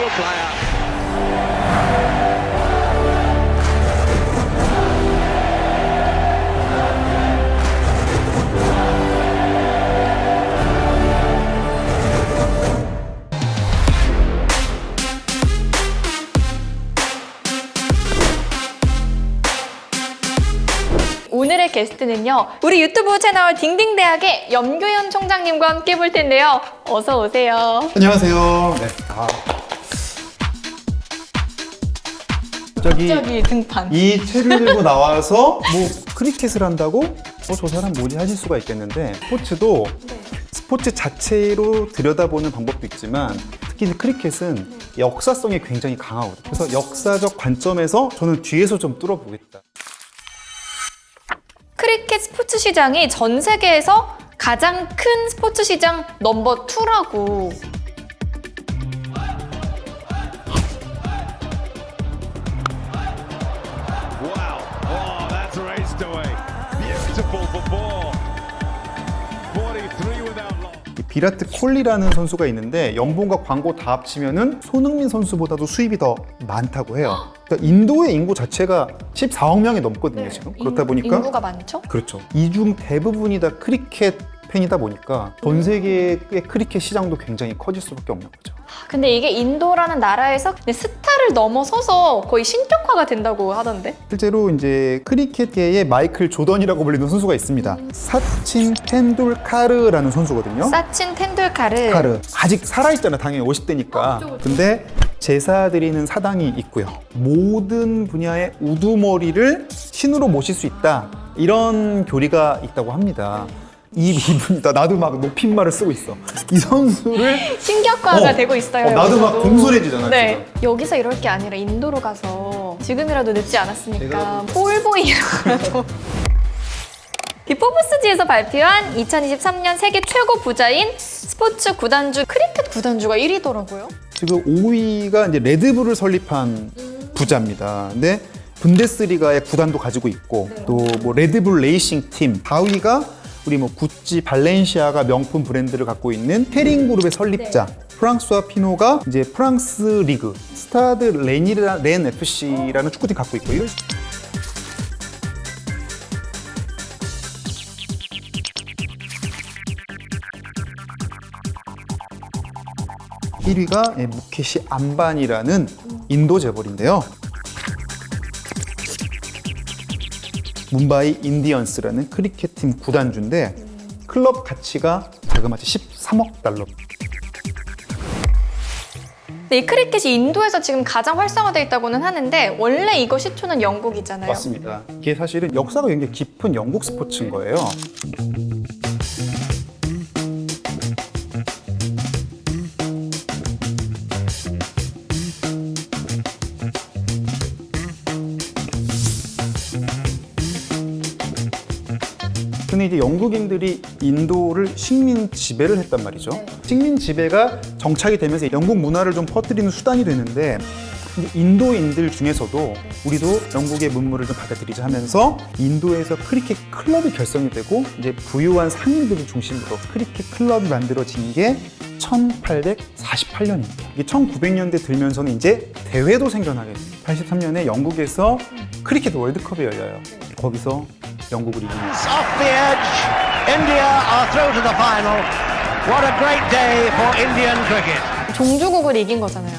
a player. 오늘의 게스트는요, 우리 유튜브 채널 딩딩대학의 염교현 총장님과 함께 볼 텐데요. 어서 오세요. 안녕하세요. 네. 갑자기 등판. 이 채를 들고 나와서 뭐 크리켓을 한다고? 저 사람 뭐지 하실 수가 있겠는데, 스포츠도 스포츠 자체로 들여다보는 방법도 있지만 특히 크리켓은 역사성이 굉장히 강하거든요. 그래서 역사적 관점에서 저는 뒤에서 좀 뚫어보겠다. 크리켓 스포츠 시장이 전 세계에서 가장 큰 스포츠 시장 넘버 2라고. Wow. Oh, that's raced away. Beautiful for four. 43 without loss. 이 비라트 콜리라는 선수가 있는데 연봉과 광고 다 합치면은 손흥민 선수보다도 수입이 더 많다고 해요. 그러니까 인도의 인구 자체가 14억 명이 넘거든요, 지금. 그렇다 보니까 인구가 많죠? 그렇죠. 이 중 대부분이 다 크리켓 팬이다 보니까 전 세계의 크리켓 시장도 굉장히 커질 수밖에 없는 거죠. 근데 이게 인도라는 나라에서 스타를 넘어서서 거의 신격화가 된다고 하던데? 실제로 이제 크리켓계의 마이클 조던이라고 불리는 선수가 있습니다. 사친 텐둘카르라는 선수거든요. 사친 텐둘카르. 카르. 아직 살아있잖아, 당연히 50대니까. 근데 제사 드리는 사당이 있고요. 모든 분야의 우두머리를 신으로 모실 수 있다. 이런 교리가 있다고 합니다. 이분이다. 나도 막 높임말을 쓰고 있어. 이 선수를 신격화가 되고 있어요. 나도 막 여기서도. 공손해지잖아. 네. 지금. 여기서 이럴 게 아니라 인도로 가서 지금이라도 늦지 않았으니까 폴보이라고. 비포브스지에서 발표한 2023년 세계 최고 부자인 스포츠 구단주 크리켓 구단주가 1위더라고요. 지금 5위가 이제 레드불을 설립한 부자입니다. 근데 분데스리가의 구단도 가지고 있고 또 뭐 레드불 레이싱 팀. 4위가 우리 뭐 구찌, 발렌시아가 명품 브랜드를 갖고 있는 케링 그룹의 설립자 프랑스와 피노가 이제 프랑스 리그 스타드 렌 FC라는 축구팀 갖고 있고. 1위가 무케시 안바니라는 인도 재벌인데요. 문바이 인디언스라는 크리켓팀 구단주인데 클럽 가치가 자그마치 13억 달러. 네, 이 크리켓이 인도에서 지금 가장 활성화되어 있다고는 하는데 원래 이거 시초는 영국이잖아요. 맞습니다. 이게 사실은 역사가 굉장히 깊은 영국 스포츠인 거예요. 근데 이제 영국인들이 인도를 식민 지배를 했단 말이죠. 식민 지배가 정착이 되면서 영국 문화를 좀 퍼뜨리는 수단이 되는데 인도인들 중에서도 우리도 영국의 문물을 좀 받아들이자 하면서 인도에서 크리켓 클럽이 결성이 되고 이제 부유한 상인들을 중심으로 크리켓 클럽이 만들어진 게 1848년입니다. 이게 1900년대 들면서는 이제 대회도 생겨나게 됩니다. 83년에 영국에서 크리켓 월드컵이 열려요. 거기서 영국을 이깁니다. Off the edge, India are through to the final. What a great day for Indian cricket. 종주국을 이긴 거잖아요.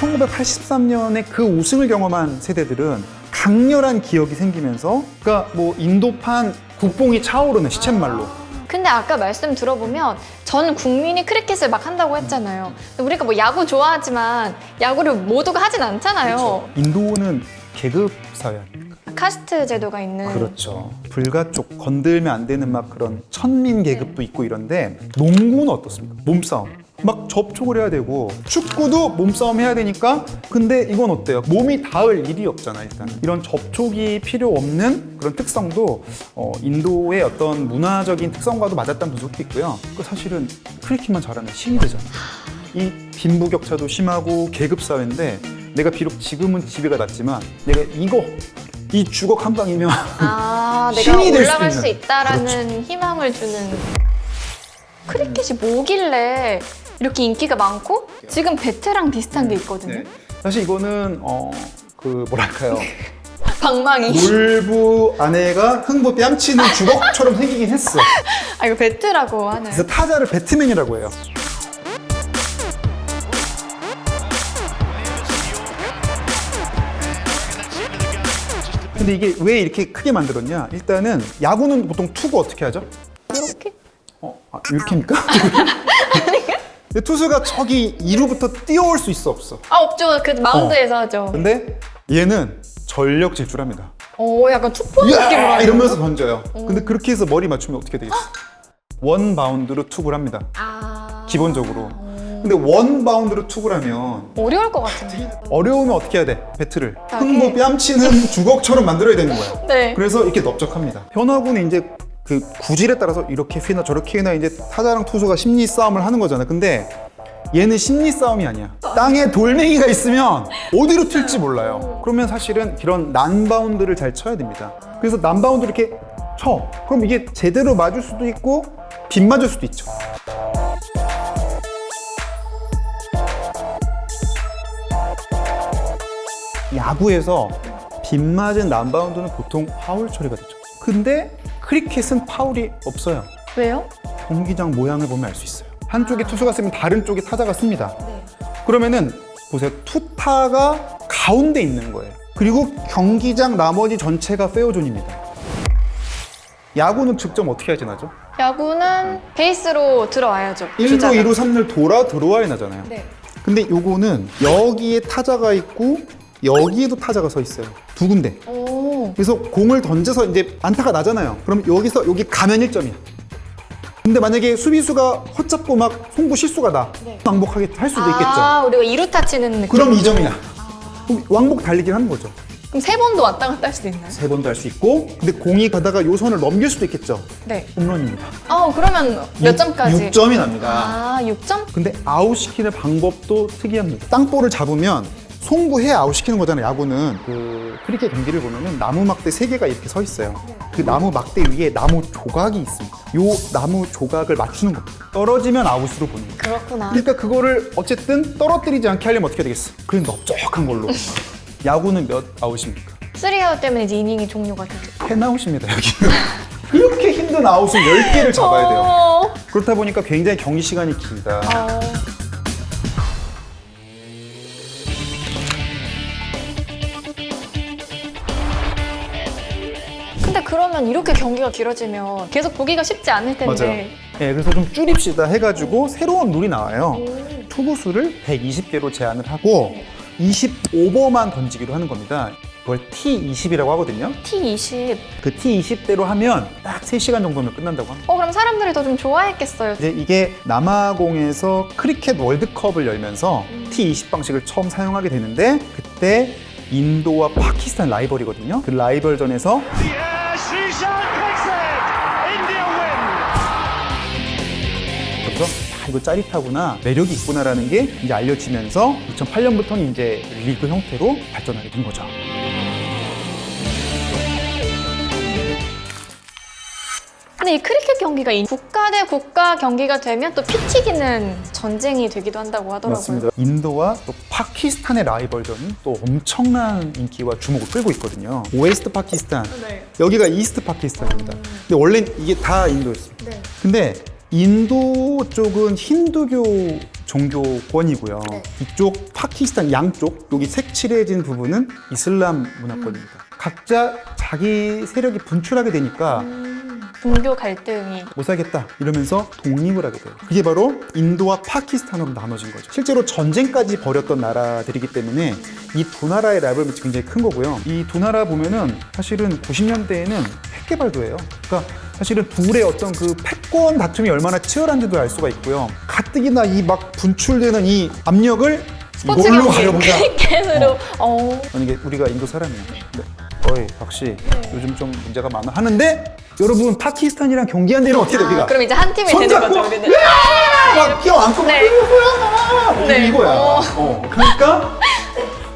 (1983년에) 그 우승을 경험한 세대들은 강렬한 기억이 생기면서 그러니까 뭐 인도판 국뽕이 차오르는 시쳇말로. 근데 아까 말씀 들어보면 전 국민이 크리켓을 막 한다고 했잖아요. 우리가 뭐 야구 좋아하지만 야구를 모두가 하진 않잖아요. 인도는 계급 사회 아닙니까? 카스트 제도가 있는. 그렇죠. 불가촉, 건들면 안 되는 막 그런 천민 계급도 있고 이런데 농구는 어떻습니까? 몸싸움. 막 접촉을 해야 되고 축구도 몸싸움 해야 되니까 근데 이건 어때요? 몸이 닿을 일이 없잖아 일단. 이런 접촉이 필요 없는 그런 특성도 인도의 어떤 문화적인 특성과도 맞았다는 분석도 있고요. 그 사실은 크리켓만 잘하면 신이 되잖아. 이 빈부격차도 심하고 계급 사회인데 내가 비록 지금은 지배가 낮지만 내가 이 주걱 한 방이면 내가 신이 될 올라갈 수도 수 있는. 있다라는 희망을 주는. 크리켓이 뭐길래 이렇게 인기가 많고 지금 배트랑 비슷한 게 있거든요. 네. 사실 이거는 그 뭐랄까요? 방망이. 놀부 아내가 흥부 뺨치는 주걱처럼 생기긴 했어. 아 이거 배트라고 하나요? 그래서 타자를 배트맨이라고 해요. 근데 이게 왜 이렇게 크게 만들었냐? 일단은 야구는 보통 투구 어떻게 하죠? 이렇게? 이렇게 합니까? 근데 투수가 저기 2루부터 뛰어올 수 있어 없어? 아 없죠. 그 마운드에서 하죠. 근데 얘는 전력 질주합니다. 오 약간 투포 느낌으로 이야! 하죠. 이러면서 던져요. 근데 그렇게 해서 머리 맞추면 어떻게 되겠어? 원 바운드로 투구를 합니다. 아 기본적으로. 근데 원 바운드로 투구를 하면 어려울 것 같은데. 어려우면 어떻게 해야 돼? 배트를 아, 흥부 뺨치는 주걱처럼 만들어야 되는 거야. 네. 그래서 이렇게 넓적합니다. 변화구는 이제 그 구질에 따라서 이렇게 휘나 저렇게 휘나 이제 타자랑 투수가 심리 싸움을 하는 거잖아. 근데 얘는 심리 싸움이 아니야. 땅에 돌멩이가 있으면 어디로 튈지 몰라요. 그러면 사실은 이런 난바운드를 잘 쳐야 됩니다. 그래서 난바운드 이렇게 쳐. 그럼 이게 제대로 맞을 수도 있고 빗 맞을 수도 있죠. 야구에서 빗 맞은 난바운드는 보통 파울 처리가 되죠. 근데 크리켓은 파울이 없어요. 왜요? 경기장 모양을 보면 알 수 있어요. 한쪽에 투수가 쓰면 다른 쪽에 타자가 씁니다. 그러면은 보세요. 투타가 가운데 있는 거예요. 그리고 경기장 나머지 전체가 페어존입니다. 야구는 득점 어떻게 하지 나죠? 야구는 베이스로 들어와야죠. 1루, 주자가. 2루, 3루 들어와야 나잖아요. 네. 근데 요거는 여기에 타자가 있고 여기에도 타자가 서 있어요. 두 군데. 오. 그래서 공을 던져서 이제 안타가 나잖아요. 그럼 여기서 여기 가면 1점이야. 근데 만약에 수비수가 헛잡고 막 송구 실수가 나. 네. 왕복하게 할 수도 있겠죠. 아 우리가 2루타 치는 느낌. 그럼 2점이야. 그럼 왕복 달리기를 하는 거죠. 그럼 3번도 왔다 갔다 할 수도 있나요? 3번도 할 수 있고 근데 공이 가다가 요 선을 넘길 수도 있겠죠. 네. 홈런입니다. 그러면 몇 점까지? 6점이 납니다. 아 6점? 근데 아웃시키는 방법도 특이합니다. 땅볼을 잡으면 송구해 아웃시키는 거잖아요. 야구는 그 크리켓 경기를 보면은 나무 막대 3개가 이렇게 서 있어요. 그 나무 막대 위에 나무 조각이 있습니다. 요 나무 조각을 맞추는 겁니다. 떨어지면 아웃으로 보는 거예요. 그렇구나. 그러니까 그거를 어쨌든 떨어뜨리지 않게 하려면 어떻게 되겠어? 그냥 넓적한 걸로. 야구는 몇 아웃입니까? 3아웃 때문에 이제 이닝이 종료가 되죠. 10아웃입니다, 여기는. 이렇게 힘든 아웃을 10개를 잡아야 돼요. 어. 그렇다 보니까 굉장히 경기 시간이 길다. 근데 그러면 이렇게 경기가 길어지면 계속 보기가 쉽지 않을 텐데. 맞아요. 네, 그래서 좀 줄입시다 해가지고 새로운 룰이 나와요. 투구수를 120개로 제한을 하고 25버만 던지기로 하는 겁니다. 그걸 T20이라고 하거든요. T20. 그 T20대로 하면 딱 3시간 정도면 끝난다고 합니다. 그럼 사람들이 더 좀 좋아했겠어요. 이제 이게 남아공에서 크리켓 월드컵을 열면서 T20 방식을 처음 사용하게 되는데 그때 인도와 파키스탄 라이벌이거든요. 그 라이벌전에서 그래서 이거 짜릿하구나, 매력이 있구나라는 게 이제 알려지면서 2008년부터는 이제 리그 형태로 발전하게 된 거죠. 근데 이 크리켓 경기가 국가 대 국가 경기가 되면 또 피 튀기는 전쟁이 되기도 한다고 하더라고요. 맞습니다. 인도와 또 파키스탄의 라이벌전은 또 엄청난 인기와 주목을 끌고 있거든요. 웨스트 파키스탄, 네. 여기가 이스트 파키스탄입니다. 근데 원래 이게 다 인도였습니다. 네. 근데 인도 쪽은 힌두교 종교권이고요. 네. 이쪽 파키스탄 양쪽 여기 색칠해진 부분은 이슬람 문화권입니다. 각자 자기 세력이 분출하게 되니까 종교 갈등이. 못 살겠다 이러면서 독립을 하게 돼요. 그게 바로 인도와 파키스탄으로 나눠진 거죠. 실제로 전쟁까지 벌였던 나라들이기 때문에 이 두 나라의 라이벌이 굉장히 큰 거고요. 이 두 나라 보면은 사실은 90년대에는 핵 개발도 해요. 그러니까 사실은 둘의 어떤 그 패권 다툼이 얼마나 치열한지도 알 수가 있고요. 가뜩이나 이 막 분출되는 이 압력을 스포츠 이걸로 경기 가려보자. 크리켓으로. 만약에 우리가 인도 사람이에요. 네. 어이 박씨, 요즘 좀 문제가 많아 하는데 여러분 파키스탄이랑 경기한 데는 어떻게 돼? 우리가 그럼 이제 한 팀이 되는 손잡고 거죠, 우리는. 막 끼어안고 네. 이거야, 네. 이거야. 그러니까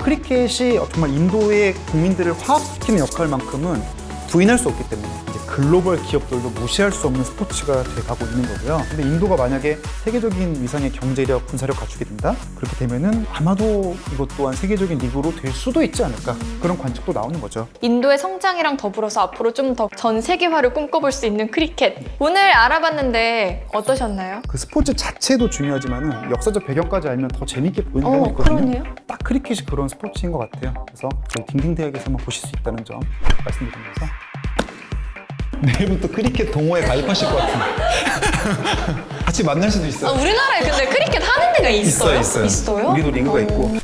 크리켓이 정말 인도의 국민들을 화합시키는 역할만큼은 부인할 수 없기 때문에 이제 글로벌 기업들도 무시할 수 없는 스포츠가 돼가고 있는 거고요. 근데 인도가 만약에 세계적인 위상의 경제력, 군사력 갖추게 된다? 그렇게 되면은 아마도 이것 또한 세계적인 리그로 될 수도 있지 않을까? 그런 관측도 나오는 거죠. 인도의 성장이랑 더불어서 앞으로 좀 더 전 세계화를 꿈꿔볼 수 있는 크리켓. 오늘 알아봤는데 어떠셨나요? 그 스포츠 자체도 중요하지만은 역사적 배경까지 알면 더 재밌게 보이는 면이 있거든요. 그러네요. 딱 크리켓이 그런 스포츠인 것 같아요. 그래서 저희 딩딩 대학에서 한번 보실 수 있다는 점 말씀드리면서 내일부터 크리켓 동호회 가입하실 것 같은데 같이 만날 수도 있어요. 우리나라에 근데 크리켓 하는 데가 있어요? 있어요. 있어요? 우리도 리그가 있고